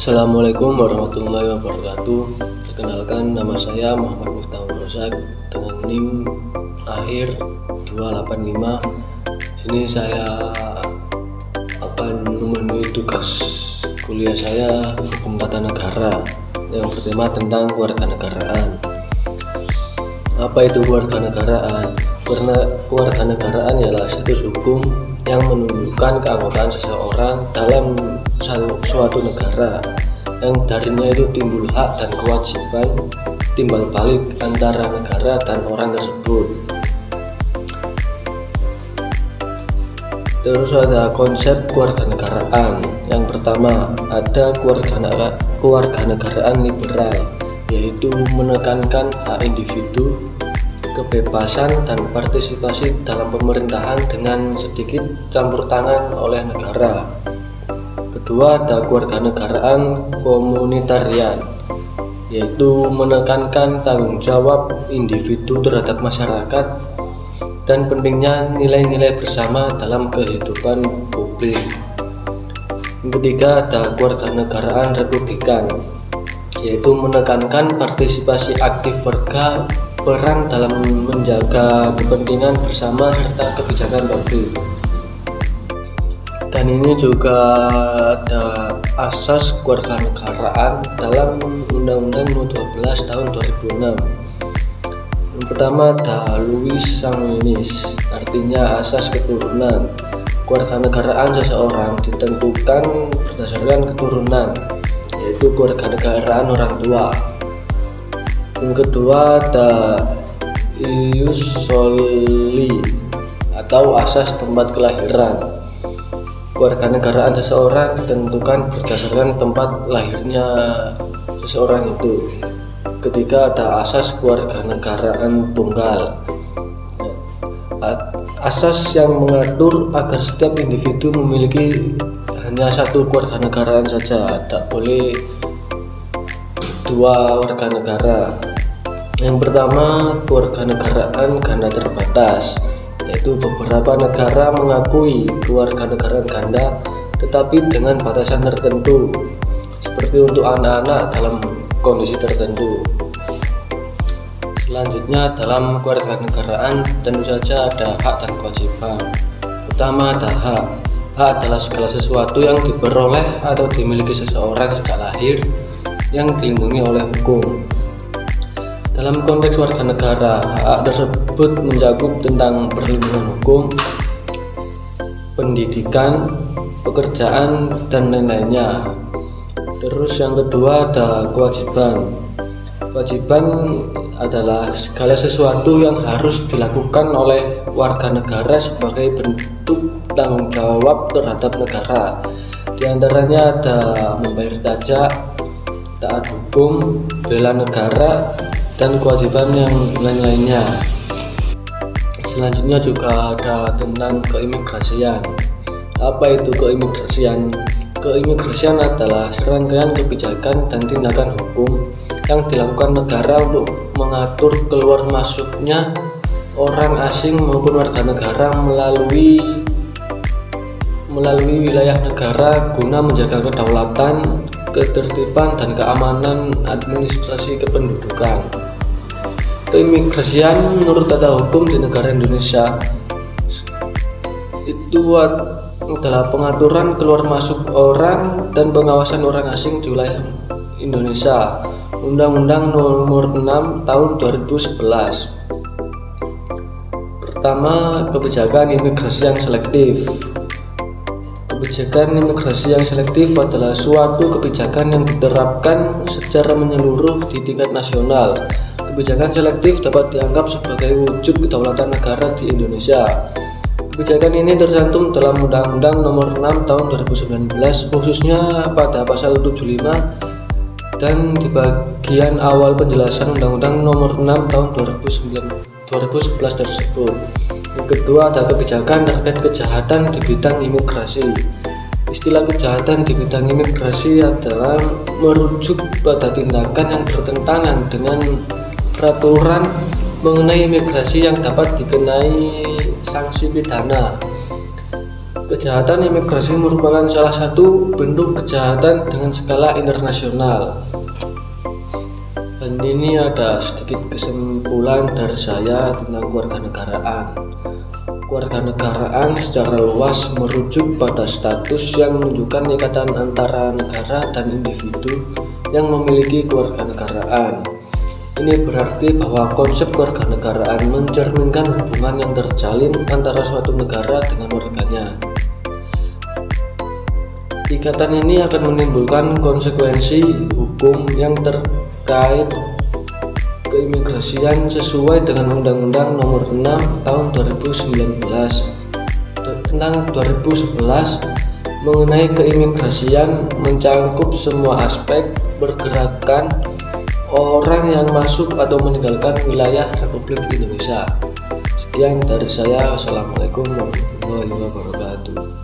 Assalamualaikum warahmatullahi wabarakatuh. Perkenalkan, nama saya Muhammad Miftahul Rozak dengan NIM akhir 285. Sini saya akan memenuhi tugas kuliah saya Hukum Tata Negara yang bertema tentang kewarganegaraan. Apa itu kewarganegaraan? Kewarganegaraan ialah status hukum yang menunjukkan keanggotaan seseorang dalam suatu negara, yang darinya itu timbul hak dan kewajiban timbal balik antara negara dan orang tersebut. Terus ada konsep kewarganegaraan. Yang pertama, ada kewarganegaraan liberal, yaitu menekankan hak individu, kebebasan dan partisipasi dalam pemerintahan dengan sedikit campur tangan oleh negara. Kedua, ada kewarganegaraan komunitarian, yaitu menekankan tanggung jawab individu terhadap masyarakat dan pentingnya nilai-nilai bersama dalam kehidupan publik. Yang ketiga, ada kewarganegaraan republikan, yaitu menekankan partisipasi aktif warga, peran dalam menjaga kepentingan bersama serta kebijakan publik. Dan ini juga ada asas kewarganegaraan dalam Undang-Undang Nomor 12 Tahun 2006. Yang pertama ada Luis Sanguinis, artinya asas keturunan. Kewarganegaraan seseorang ditentukan berdasarkan keturunan, yaitu kewarganegaraan orang tua. Yang kedua ada ius soli atau asas tempat kelahiran. Kewarganegaraan seseorang ditentukan berdasarkan tempat lahirnya seseorang itu. Ketiga ada asas kewarganegaraan tunggal, asas yang mengatur agar setiap individu memiliki hanya satu kewarganegaraan saja, tak boleh dua warga negara. Yang pertama, kewarganegaraan ganda terbatas, yaitu beberapa negara mengakui kewarganegaraan ganda tetapi dengan batasan tertentu, seperti untuk anak-anak dalam kondisi tertentu. Selanjutnya, dalam kewarganegaraan tentu saja ada hak dan kewajiban. Pertama ada hak. Hak adalah segala sesuatu yang diperoleh atau dimiliki seseorang sejak lahir yang dilindungi oleh hukum. Dalam konteks warga negara, hak tersebut mencakup tentang perlindungan hukum, pendidikan, pekerjaan, dan lain-lainnya. Terus yang kedua ada kewajiban. Kewajiban adalah segala sesuatu yang harus dilakukan oleh warga negara sebagai bentuk tanggung jawab terhadap negara. Di antaranya ada membayar pajak, taat hukum, bela negara, dan kewajiban yang lain-lainnya. Selanjutnya juga ada tentang keimigrasian. Apa itu keimigrasian? Keimigrasian adalah serangkaian kebijakan dan tindakan hukum yang dilakukan negara untuk mengatur keluar masuknya orang asing maupun warga negara melalui wilayah negara guna menjaga kedaulatan, ketertiban, dan keamanan administrasi kependudukan. Keimigrasian menurut tata hukum di negara Indonesia itu adalah pengaturan keluar masuk orang dan pengawasan orang asing di wilayah Indonesia. Undang-Undang Nomor 6 Tahun 2011. Pertama, kebijakan imigrasi yang selektif. Kebijakan imigrasi yang selektif adalah suatu kebijakan yang diterapkan secara menyeluruh di tingkat nasional. Kebijakan selektif dapat dianggap sebagai wujud kedaulatan negara di Indonesia. Kebijakan ini tercantum dalam Undang-Undang Nomor 6 Tahun 2019, khususnya pada pasal 75 dan di bagian awal penjelasan Undang-Undang Nomor 6 Tahun 2011 tersebut. Yang kedua ada kebijakan terkait kejahatan di bidang imigrasi. Istilah kejahatan di bidang imigrasi adalah merujuk pada tindakan yang bertentangan dengan peraturan mengenai imigrasi yang dapat dikenai sanksi pidana. Kejahatan imigrasi merupakan salah satu bentuk kejahatan dengan skala internasional. Dan ini ada sedikit kesimpulan dari saya tentang kewarganegaraan. Kewarganegaraan secara luas merujuk pada status yang menunjukkan ikatan antara negara dan individu yang memiliki kewarganegaraan. Ini berarti bahwa konsep kewarganegaraan mencerminkan hubungan yang terjalin antara suatu negara dengan warganya. Ikatan ini akan menimbulkan konsekuensi hukum yang terkait keimigrasian sesuai dengan Undang-Undang Nomor 6 Tahun 2019 tentang 2011 mengenai keimigrasian, mencangkup semua aspek pergerakan orang yang masuk atau meninggalkan wilayah Republik Indonesia. Sekian dari saya. Wassalamualaikum warahmatullahi wabarakatuh.